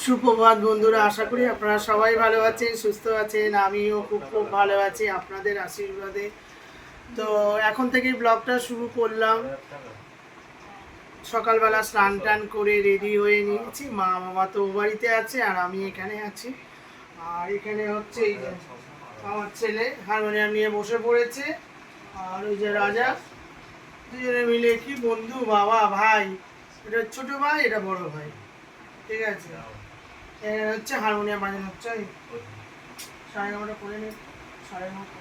সুপ্রভাত বন্ধুরা, আশা করি আপনারা সবাই ভালো আছেন, সুস্থ আছেন। আমিও খুব খুব ভালো আছি আপনাদের আশীর্বাদে। তো এখন থেকেই ব্লগটা শুরু করলাম। সকালবেলা স্নান টান করে রেডি হয়ে নিয়েছি। মা মামা তো ও বাড়িতে আছে আর আমি এখানে আছি। আর এখানে হচ্ছে এই যে আমার ছেলে হারমোনিয়াম নিয়ে বসে পড়েছে। আর ওই যে রাজা, দুজনে মিলে কি বন্ধু, বাবা ভাই। এটা ছোট ভাই, এটা বড় ভাই, ঠিক আছে। হচ্ছে হারমোনিয়াম বাজানো হচ্ছে। সাড়ে নটা করে নে, সাড়ে নটা।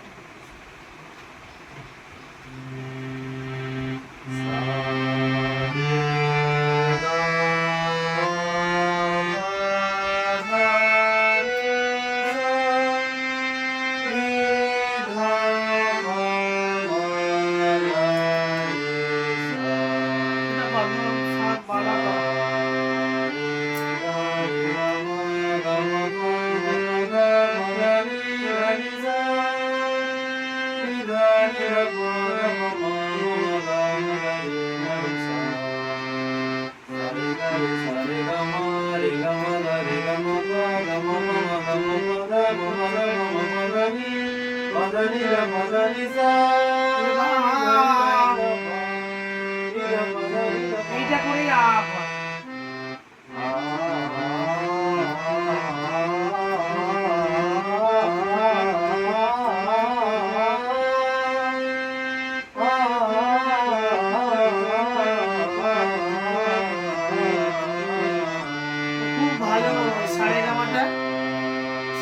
এইটা করেই আপ হয়। খুব ভালো সারেগামাটা,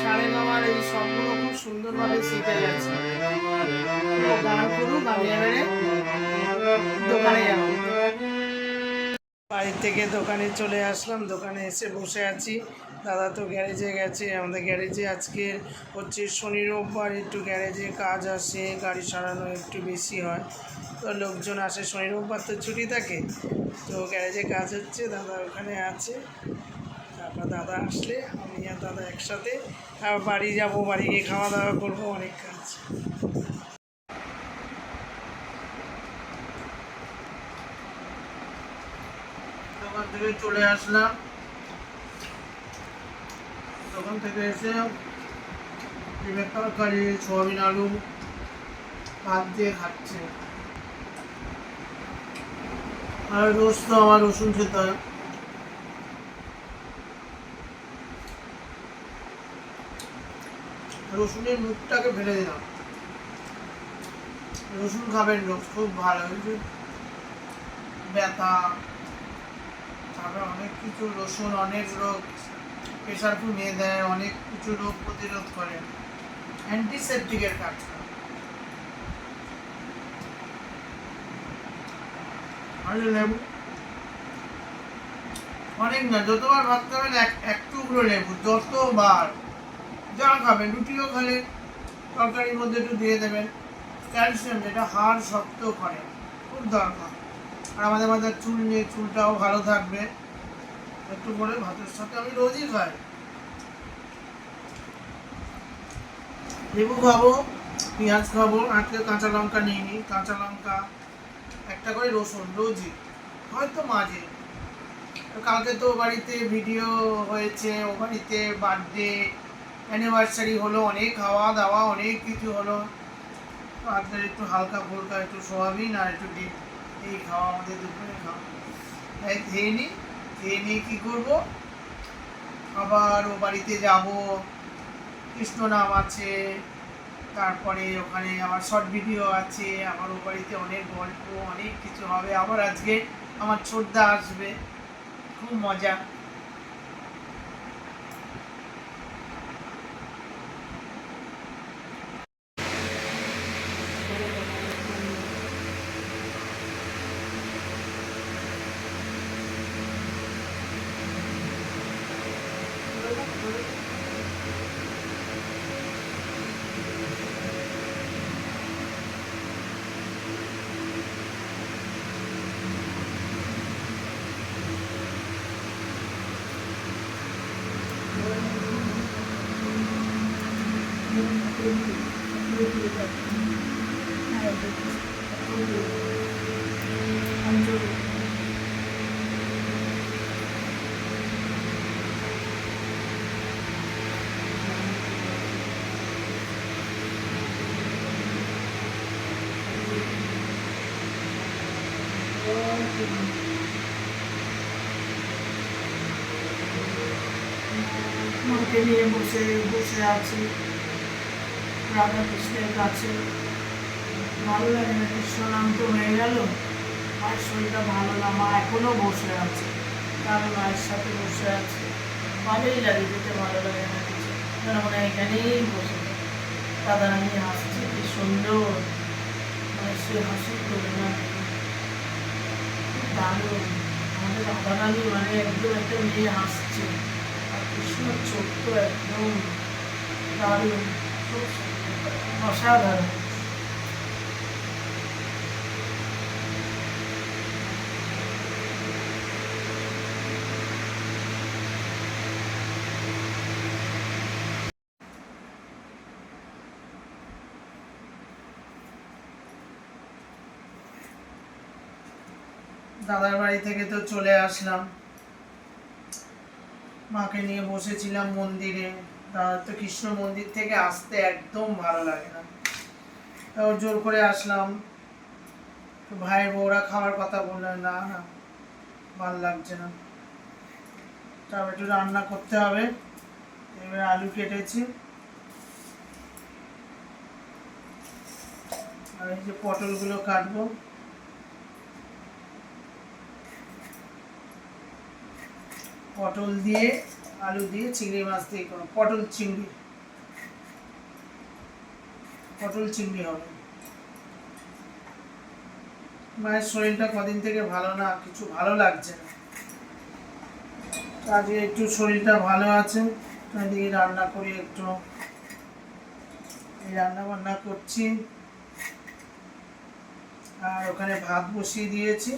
সারেগামার এই শব্দগুলো খুব সুন্দরভাবে শিখে গেছে। গান করুক, আমি এবারে দোকানে যাবো। বাড়ি থেকে দোকানে চলে আসলাম, দোকানে এসে বসে আছি। দাদা তো গ্যারেজে গেছে। আমাদের গ্যারেজে আজকে হচ্ছে শনি রোববার, একটু গ্যারেজে কাজ আসে, গাড়ি সারানো একটু বেশি হয়, তো লোকজন আসে। শনি রোববার তো ছুটি থাকে, তো গ্যারেজে কাজ হচ্ছে, দাদা ওখানে আছে। তারপর দাদা আসলে আমি আর দাদা একসাথে আবার বাড়ি যাব, বাড়ি গিয়ে খাওয়া দাওয়া করবো, অনেক কাজ। দোকান থেকে চলে আসলাম, দোকান থেকে এসে ডিমের তরকারি, সোয়াবিন আলু ভাত দিয়ে খাচ্ছে। আর রোজ তো আমার রসুন খেতে হয়। রসুনের মুখটাকে ফেলে দিলাম। রসুন খাবেন রোজ, খুব ভালো। ব্যথা, তারপরে অনেক কিছু, রসুন অনেক রোগ, প্রেশার কমিয়ে দেয়, অনেক কিছু রোগ প্রতিরোধ করে, অ্যান্টিসেপটিকের কাজ করে। আর লেবু অনেক না, যতবার ভাত খাবেন এক টুকরো লেবু, যতবার যা খাবেন, রুটিও খালে তরকারির মধ্যে একটু দিয়ে দেবেন। ক্যালসিয়াম, যেটা হাড় শক্ত করে, খুব দরকার। আর আমাদের মাথার চুল নিয়ে, চুলটাও ভালো থাকবে। একটু করে ভাতের সাথে আমি রোজই খাই। লেবু খাবো, পেঁয়াজ খাবো, আজকে কাঁচা লঙ্কা নিইনি, কাঁচা লঙ্কা, একটা করে রসুন রোজই, হয়তো মাঝে। কালকে তো বাড়িতে ভিডিও হয়েছে, ও বাড়িতে বার্থডে অ্যানিভার্সারি হলো, অনেক খাওয়া দাওয়া, অনেক কিছু হলো। তো আজকে একটু হালকা ফুলকা, একটু সোয়াবিন আর একটু ডিম, এই খাওয়া আমাদের দুপুরে খাওয়া। তাই খেয়ে নিই, খেয়ে নিয়ে কী করবো, আবার ও বাড়িতে যাব, কৃষ্ণ নাম আছে, তারপরে ওখানে আমার শর্ট ভিডিও আছে, আমার ও বাড়িতে অনেক গল্প, অনেক কিছু হবে। আবার আজকে আমার ছোটদা আসবে, খুব মজা। মাকে নিয়ে বসে বসে আছি রাধা কৃষ্ণের কাছে। ভালো লাগে না, কৃষ্ণ নাম তো হয়ে গেল। মায়ের শরীরটা ভালো না, মা এখনো বসে আছে, আমি মায়ের সাথে বসে আছি। ভালোই লাগে, যেতে ভালো লাগে না কিছু, যেন মনে হয় এখানেই বসে রাধারানী হাসছে, কি সুন্দর, মানে সে হাসি করে না দারুণ। আমাদের রাধারানী মানে একদম একটা মেয়ে হাসছে, আর কৃষ্ণ ছোট্ট একদম দারুণ, খুব অসাধারণ। দাদার বাড়ি থেকে তো চলে আসলাম, মাকে নিয়ে বসেছিলাম মন্দিরে। দাদার তো কৃষ্ণ মন্দির থেকে আসতে একদম ভালো লাগে না, ওর জোর করে আসলাম। ভাইয়ের বউরা খাওয়ার কথা বললেন, না না ভালো লাগছে না, তারপর একটু রান্না করতে হবে। এবার আলু কেটেছি, আর এই যে পটলগুলো কাটবো। পটল দিয়ে আলু দিয়ে চিংড়ি মাছ দিয়ে করো, পটল চিংড়ি হবে। মায়ের শরীরটা কদিন থেকে ভালো না, কিছু ভালো লাগছে না, আজকে একটু শরীরটা ভালো আছে, এদিকে রান্না করি একটু, এই রান্না বান্না করছি। আর ওখানে ভাত বসিয়ে দিয়েছি,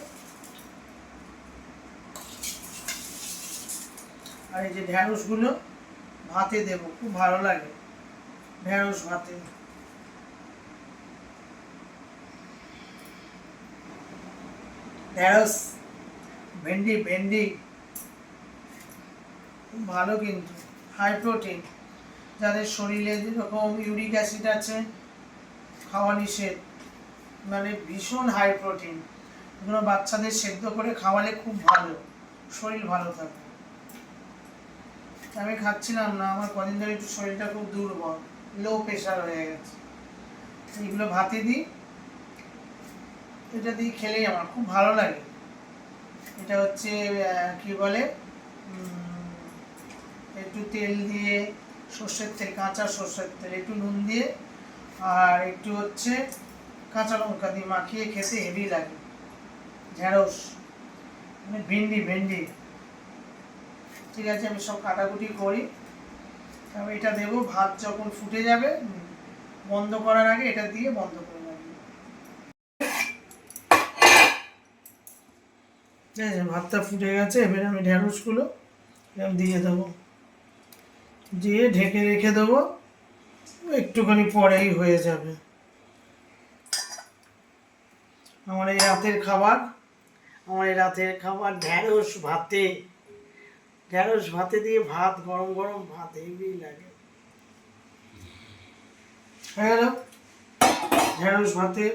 আর এই যে ঢ্যাঁড়সগুলো ভাতে দেব, খুব ভালো লাগে ঢ্যাঁড়স ভাতে। ঢ্যাঁড়স, ভেন্ডি খুব ভালো, কিন্তু হাই প্রোটিন, যাদের শরীরে যেরকম ইউরিক অ্যাসিড আছে খাওয়া নিষেধ, মানে ভীষণ হাই প্রোটিন, এগুলো বাচ্চাদের সেদ্ধ করে খাওয়ালে খুব ভালো, শরীর ভালো থাকে। আমি খাচ্ছিলাম না, আমার কদিন ধরে একটু শরীরটা খুব দুর্বল, লো প্রেশার হয়ে গেছে। এইগুলো ভাতে দিই, এটা দিয়ে খেলেই আমার খুব ভালো লাগে। এটা হচ্ছে কি বলে, একটু তেল দিয়ে, সর্ষের তেল, কাঁচা সর্ষের তেল, একটু নুন দিয়ে আর একটু হচ্ছে কাঁচা লঙ্কা দিয়ে মাখিয়ে খেতে হেভি লাগে। ঢ্যাঁড়স মানে ভেন্ডি, ঠিক আছে, আমি সব কাটাকুটি করি, তারপর এটা দেবো। ভাত যখন ফুটে যাবে, বন্ধ করার আগে এটা দিয়ে বন্ধ করে রাখবো। ঠিক আছে, ভাতটা ফুটে গেছে, এবার আমি ঢ্যাঁড়সগুলো দিয়ে দেবো, দিয়ে ঢেকে রেখে দেবো, একটুখানি পরেই হয়ে যাবে। আমার এই রাতের খাবার ঢ্যাঁড়স ভাতে দিয়ে ভাত, গরম গরম ভাত হেভি লাগে। হয়ে গেল ঢ্যাঁড়স ভাতে,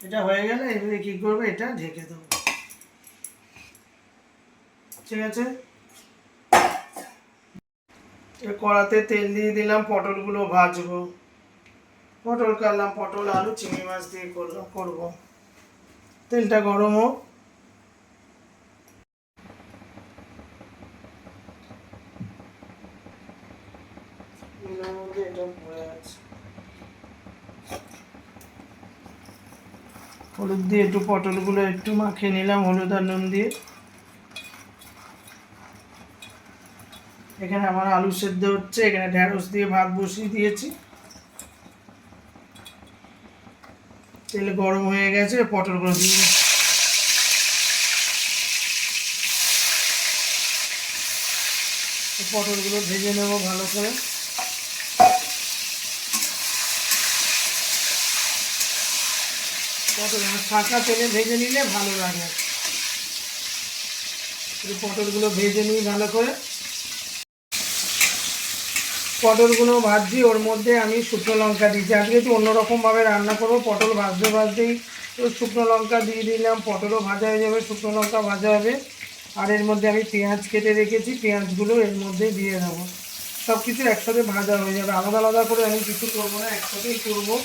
এটা হয়ে গেলে এবারে কি করবে, এটা ঢেকে দেবো, ঠিক আছে। কড়াতে তেল দিয়ে দিলাম, পটলগুলো ভাজবো, পটল কাটলাম, পটল আলু চিংড়ি মাছ দিয়ে করবো। তেলটা গরম হোক, এটা পড়ে আছে, হলুদ দিয়ে একটু পটলগুলো একটু মাখিয়ে নিলাম, হলুদ আর নুন দিয়ে। এখানে আমার আলু সেদ্ধ হচ্ছে, এখানে ঢ্যাঁড়স দিয়ে ভাত বসিয়ে দিয়েছি, তেল গরম হয়ে গেছে, পটলগুলো দিয়ে পটলগুলো ভেজে নেব ভালো করে। পটল ফাঁকা তেলে ভেজে নিলে ভালো লাগে, পটলগুলো ভেজে নিই ভালো করে। পটলগুলো ভাজছি, ওর মধ্যে আমি শুকনো লঙ্কা দিচ্ছি, আজকে একটু অন্যরকমভাবে রান্না করবো, পটল ভাজতেই তো শুকনো লঙ্কা দিয়ে দিলাম, পটলও ভাজা হয়ে যাবে, শুকনো লঙ্কা ভাজা হবে। আর এর মধ্যে আমি পেঁয়াজ কেটে রেখেছি, পেঁয়াজগুলো এর মধ্যে দিয়ে দেবো। সব কিছু একসাথে ভাজা হয়ে যাবে, আলাদা আলাদা করে আমি কিছু করবো না, একসাথেই করবো।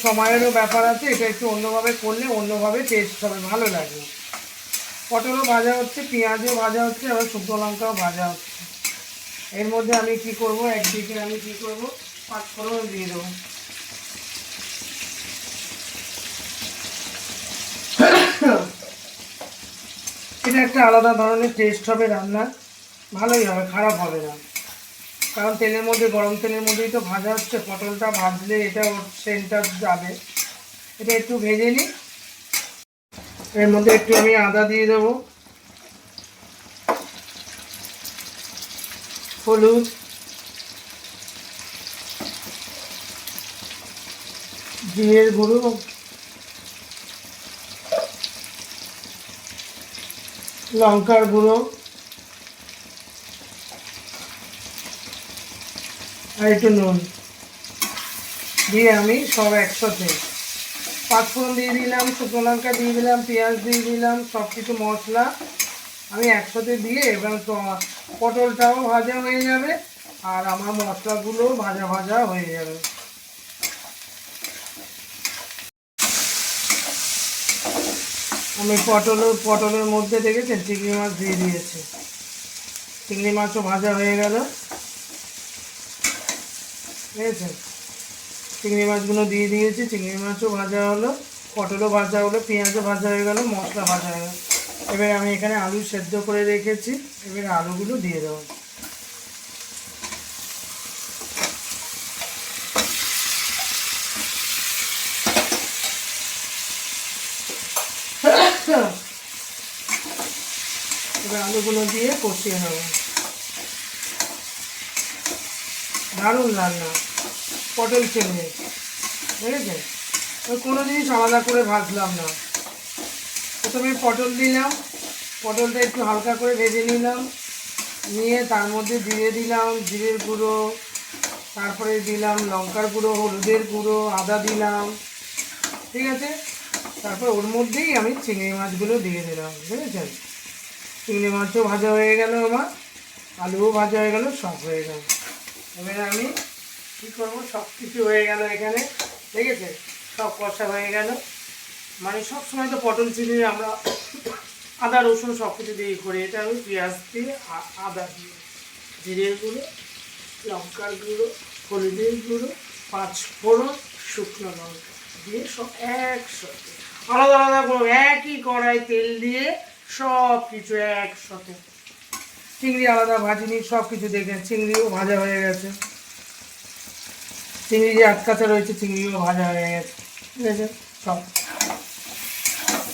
সময়েরও ব্যাপার আছে, এটা একটু অন্যভাবে করলে অন্যভাবে টেস্ট হবে, ভালো লাগবে। পটলও ভাজা হচ্ছে, পেঁয়াজও ভাজা হচ্ছে, আবার শুকনো লঙ্কাও ভাজা হচ্ছে। এর মধ্যে আমি কি করব, একদিকে আমি কি করব, পাঁচফোড়ন দিয়ে দেবো। এটা একটা আলাদা ধরনের টেস্ট হবে রান্নার, ভালোই হবে, খারাপ হবে না। কারণ তেলের মধ্যে, গরম তেলের মধ্যেই তো ভাজা হচ্ছে, পটলটা ভাজলে এটা ওর সেন্টটা যাবে। এটা একটু ভেজে নিই। এর মধ্যে একটু আমি আদা দিয়ে দেবো, হলুদ, জিরের গুঁড়ো, লঙ্কার গুঁড়ো আর একটু নুন দিয়ে আমি সব একসাথে, পাঁচফোড়ন দিয়ে দিলাম, শুকনো লঙ্কা দিয়ে দিলাম, পেঁয়াজ দিয়ে দিলাম, সব কিছু মশলা আমি একসাথে দিয়ে এবার পটলটাও ভাজা হয়ে যাবে আর আমার মশলাগুলোও ভাজা ভাজা হয়ে যাবে। আমি পটলের মধ্যে দেখেছেন চিংড়ি মাছ দিয়ে দিয়েছি, চিংড়ি মাছও ভাজা হয়ে গেল, বুঝেছেন? চিংড়ি মাছগুলো দিয়ে দিয়েছি, চিংড়ি মাছও ভাজা হলো, পটলও ভাজা হলো, পেঁয়াজও ভাজা হয়ে গেল, মশলা ভাজা হয়ে গেল। এবার আমি এখানে আলু সেদ্ধ করে রেখেছি, এবার আলুগুলো দিয়ে দেবো। এবার আলুগুলো দিয়ে কষিয়ে নেব। দারুণ রান্না পটল চিংড়ি, বুঝেছেন? ওই কোনো জিনিস আলাদা করে ভাজলাম না, প্রথমে পটল দিলাম, পটলটা একটু হালকা করে ভেজে নিলাম, নিয়ে তার মধ্যে দিয়ে দিলাম জিরের গুঁড়ো, তারপরে দিলাম লঙ্কার গুঁড়ো, হলুদের গুঁড়ো, আদা দিলাম, ঠিক আছে? তারপর ওর মধ্যেই আমি চিংড়ি মাছগুলো দিয়ে দিলাম, বুঝেছেন? চিংড়ি মাছও ভাজা হয়ে গেল, আমার আলুও ভাজা হয়ে গেল, সব হয়ে গেল। এবারে আমি কী করবো, সব কিছু হয়ে গেল এখানে, ঠিক আছে? সব কষা হয়ে গেল। মানে সব সময় তো পটল চিংড়ি আমরা আদা রসুন সব কিছু দিয়ে করি, এটা আমি পেঁয়াজ দিয়ে, আদা দিয়ে, জিরের গুঁড়ো, লঙ্কার গুঁড়ো, হলুদের গুঁড়ো, পাঁচফোড়ন, শুকনো লঙ্কা দিয়ে সব একসাথে, আলাদা আলাদা করে একই কড়াই তেল দিয়ে সব কিছু একসাথে। চিংড়ি আলাদা ভাজিনি, সব কিছু দেখে চিংড়িও ভাজা হয়ে গেছে, চিংড়ি যে আটকাতে রয়েছে চিংড়িও ভাজা হয়ে গেছে, ঠিক আছে? সব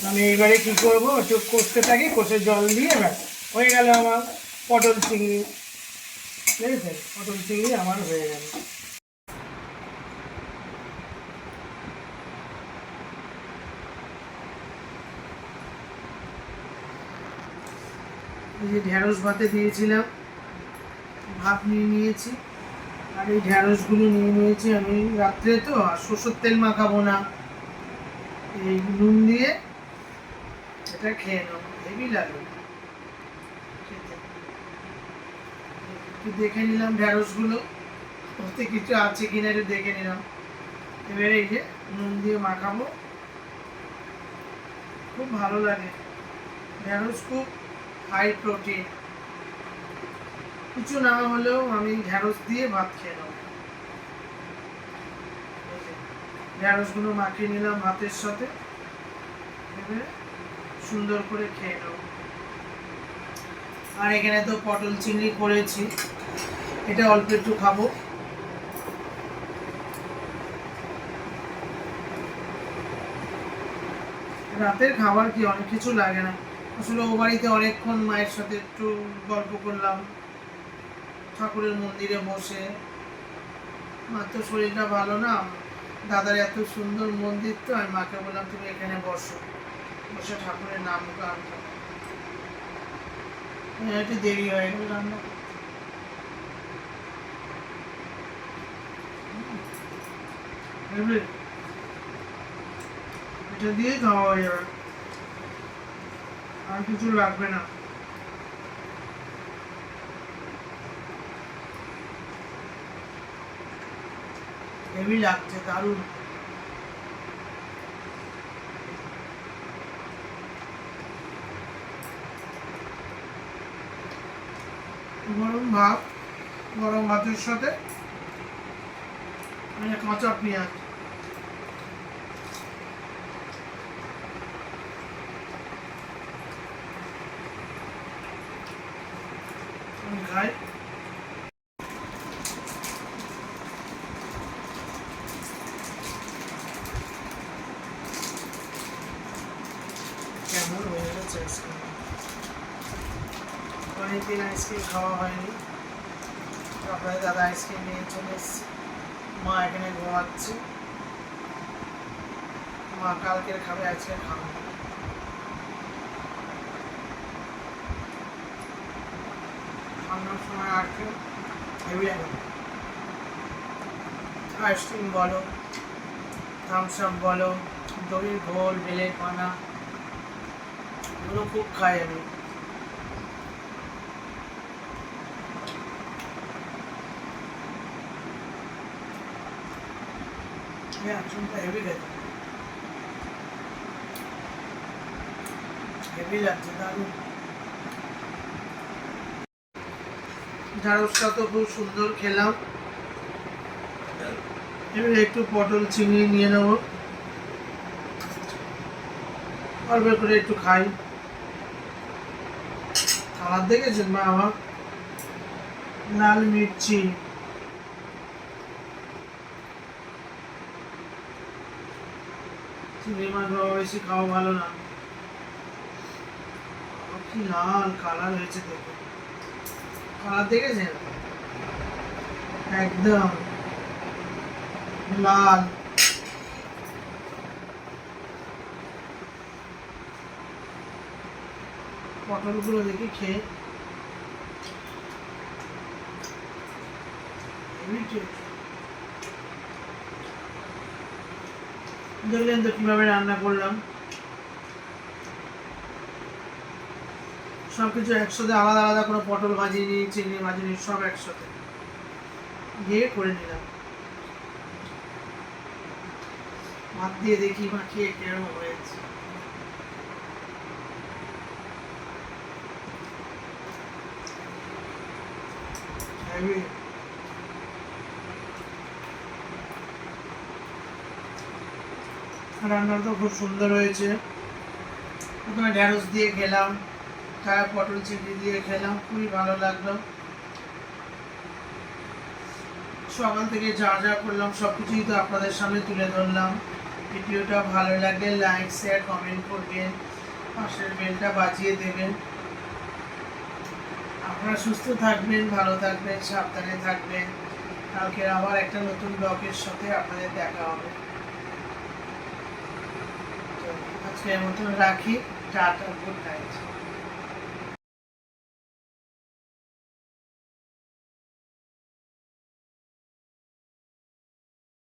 আমি এইবারে কী করবো, একটু কষতে থাকি, কষে জল দিয়ে ব্যাস হয়ে গেল আমার পটল চিংড়ি, বুঝেছেন? পটল চিংড়ি আমার হয়ে গেল। এই যে ঢ্যাঁড়স ভাতে দিয়েছিলাম, ভাত নিয়ে নিয়েছি, আর এই ঢ্যাঁড়সগুলো নিয়ে নিয়েছি আমি রাত্রে, তো আর সরষের তেল মাখাবো না, এই নুন দিয়ে এটা খেয়ে নেবো, হেভি লাগবে খেতে। একটু দেখে নিলাম ঢ্যাঁড়সগুলো ওতে কিছু আছে কিনা, একটু দেখে নিলাম। এবারে এই যে নুন দিয়ে মাখাবো, খুব ভালো লাগে। ঢ্যাঁড়স খুব হাই প্রোটিন, কিছু না হলেও আমি ঢ্যাঁড়স দিয়ে ভাত খেয়ে নেবো। ঢ্যাঁড়সগুলো মাখিয়ে নিলাম ভাতের সাথে, এবারে সুন্দর করে খেয়ে নেব। আর এখানে তো পটল চিংড়ি করেছি, এটা অল্প একটু খাবো। রাতের খাবার কি অনেক কিছু লাগে না, আসলে ও বাড়িতে অনেকক্ষণ মায়ের সাথে একটু গল্প করলাম, ঠাকুরের মন্দিরে বসে। মার তো শরীরটা ভালো না, দাদার এত সুন্দর মন্দির, তো আমি মাকে বললাম তুমি এখানে বসো, বসে ঠাকুরের নাম গান করো। একটু দেরি হয়ে গেল রান্না করতে। এটা দিয়ে খাওয়া হয়ে যাবে, আর কিছু লাগবে না। হেভি লাগছে, দারুণ। গরম ভাত, গরম ভাতের সাথে কাঁচা পেঁয়াজ, খাই। কেমন হয়ে গেছে আইসক্রিম, অনেকদিন আইসক্রিম খাওয়া হয়নি। আপনাদের দাদা আইসক্রিম নিয়ে চলে এসছে, মা এখানে ঘুমাচ্ছে। মা কালকের খাবে, আজকে খাবে। ঠান্ডার সময় আর কি হেভি লাগে। আইসক্রিম বলো, থামস আপ বলো, দড়ির ঘোল, বেলের পানা, এগুলো খুব খাই আমি। আইসক্রিমটা হেভি খেতে, হেভি লাগছে, দারুণ। ঢ্যাঁড়সটা তো খুব সুন্দর খেলাম। এবার একটু পটল চিংড়ি নিয়ে নেবো, অল্প করে একটু খাই। কালার দেখেছেন মা আমার, লাল মির্চি, চিংড়ি মাছ বাবা বেশি খাওয়া ভালো না। কি লাল কালার হয়েছে, দেখুন কালার দেখেছেন, একদম লাল। পটলগুলো দেখি খেয়ে, দেখলেন তো কিভাবে রান্না করলাম। সবকিছু একসাথে, আলাদা আলাদা কোনো পটল ভাজিনি, চিংড়ি ভাজিনি, সব একসাথে দিয়ে করে নিলাম। ভাত দিয়ে দেখি মাখিয়ে কিরকম হয়েছে। রান্নাটা খুব সুন্দর হয়েছে। প্রথমে ঢ্যাঁড়স দিয়ে খেলাম, তারপর পটল চিংড়ি দিয়ে খেলাম, খুবই ভালো লাগলো। সকাল থেকে যা যা করলাম সব কিছুই তো আপনাদের সামনে তুলে ধরলাম। ভিডিওটা ভালো লাগলে লাইক, শেয়ার, কমেন্ট করবেন, পাশের বেলটা বাজিয়ে দেবেন। আপনারা সুস্থ থাকবেন, ভালো থাকবেন, সাবধানে থাকবেন। কালকে আবার একটা নতুন ব্লগের সাথে আপনাদের দেখা হবে। আজকের মতন রাখি, টাটা, গুড নাইট।